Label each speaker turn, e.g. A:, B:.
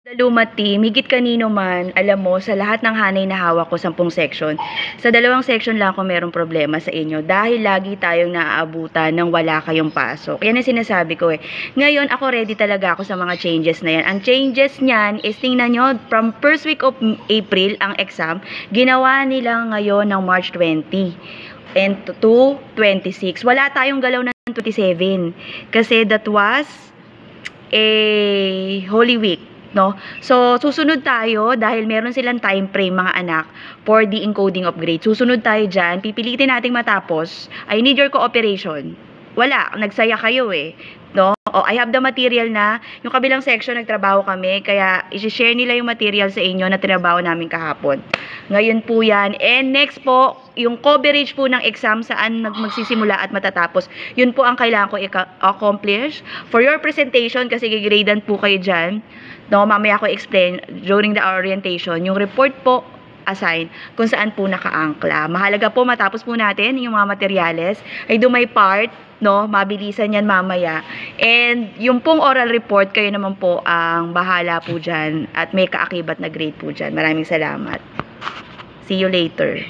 A: Lumati, higit kanino man, alam mo, sa lahat ng hanay na hawak ko, 10 section, sa 2 section lang ako merong problema sa inyo dahil lagi tayong naaabutan ng wala kayong pasok. Yan ang sinasabi ko eh. Ngayon, ako ready talaga ako sa mga changes na yan. Ang changes niyan is, tingnan nyo, from first week of April, ang exam, ginawa nila ngayon ng March 20 and to 26. Wala tayong galaw ng 27 kasi that was a Holy Week. No? So, susunod tayo dahil meron silang time frame mga anak for the encoding of grade. Susunod tayo dyan. Pipilitin nating matapos. I need your cooperation. Wala. Nagsaya kayo eh. No? Oh, I have the material na. Yung kabilang section, nagtrabaho kami. Kaya, isi-share nila yung material sa inyo na tinabaho namin kahapon. Ngayon po yan. And next po, yung coverage po ng exam saan magsisimula at matatapos. Yun po ang kailangan ko i-accomplish. For your presentation, kasi gigradean po kayo dyan. No, mamaya ko explain during the orientation. Yung report po, assign kung saan po nakaangkla. Mahalaga po matapos po natin yung mga materyales. I do my part, no? Mabilisan yan mamaya. And yung pong oral report, kayo naman po ang bahala po dyan at may kaakibat na grade po dyan. Maraming salamat. See you later.